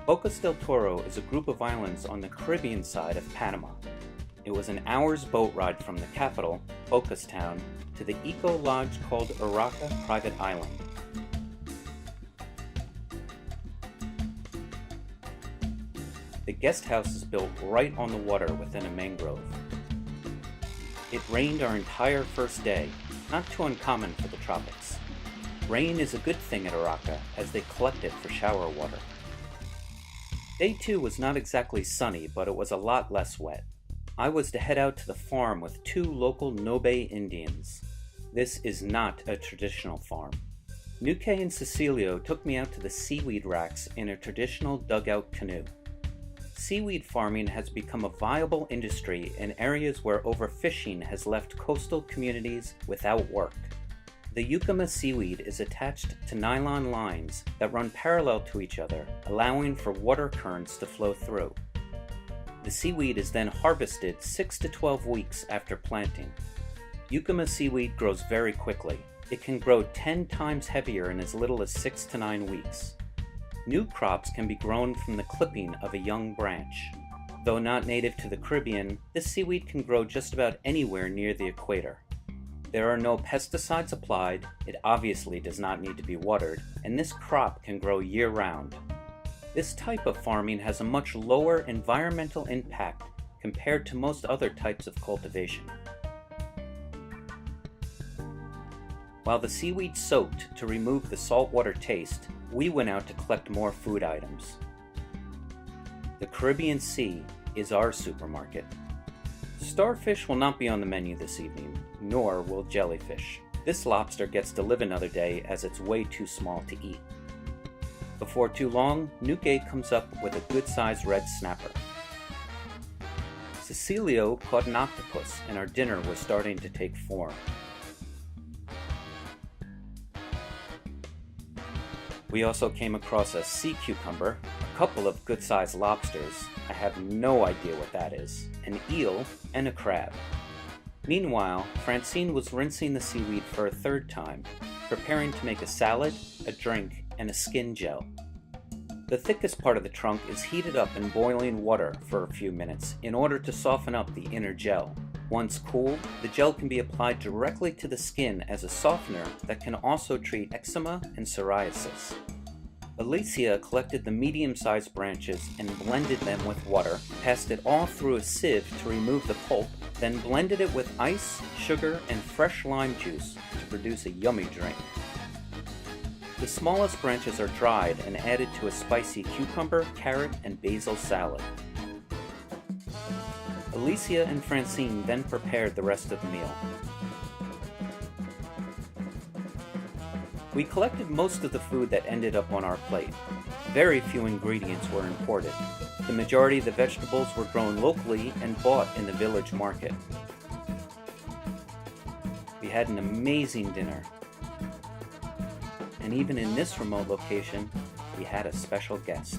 Bocas del Toro is a group of islands on the Caribbean side of Panama. It was an hour's boat ride from the capital, Bocas Town, to the eco-lodge called Urraca Private Island. The guest house is built right on the water within a mangrove. It rained our entire first day, not too uncommon for the tropics. Rain is a good thing at Urraca as they collect it for shower water. Day 2 was not exactly sunny, but it was a lot less wet. I was to head out to the farm with 2 local Ngobe Indians. This is not a traditional farm. Ngobe and Cecilio took me out to the seaweed racks in a traditional dugout canoe. Seaweed farming has become a viable industry in areas where overfishing has left coastal communities without work. The Ukama seaweed is attached to nylon lines that run parallel to each other, allowing for water currents to flow through. The seaweed is then harvested 6 to 12 weeks after planting. Ukama seaweed grows very quickly. It can grow 10 times heavier in as little as 6 to 9 weeks. New crops can be grown from the clipping of a young branch. Though not native to the Caribbean, this seaweed can grow just about anywhere near the equator. There are no pesticides applied, it obviously does not need to be watered, and this crop can grow year-round. This type of farming has a much lower environmental impact compared to most other types of cultivation. While the seaweed soaked to remove the saltwater taste, we went out to collect more food items. The Caribbean Sea is our supermarket. Starfish will not be on the menu this evening, nor will jellyfish. This lobster gets to live another day as it's way too small to eat. Before too long, Ngobe comes up with a good-sized red snapper. Cecilio caught an octopus and our dinner was starting to take form. We also came across a sea cucumber, a couple of good-sized lobsters, I have no idea what that is, an eel, and a crab. Meanwhile, Francine was rinsing the seaweed for a 3rd time, preparing to make a salad, a drink, and a skin gel. The thickest part of the trunk is heated up in boiling water for a few minutes in order to soften up the inner gel. Once cooled, the gel can be applied directly to the skin as a softener that can also treat eczema and psoriasis. Alicia collected the medium-sized branches and blended them with water, passed it all through a sieve to remove the pulp, then blended it with ice, sugar, and fresh lime juice to produce a yummy drink. The smallest branches are dried and added to a spicy cucumber, carrot, and basil salad. Alicia and Francine then prepared the rest of the meal. We collected most of the food that ended up on our plate. Very few ingredients were imported. The majority of the vegetables were grown locally and bought in the village market. We had an amazing dinner. And even in this remote location, we had a special guest.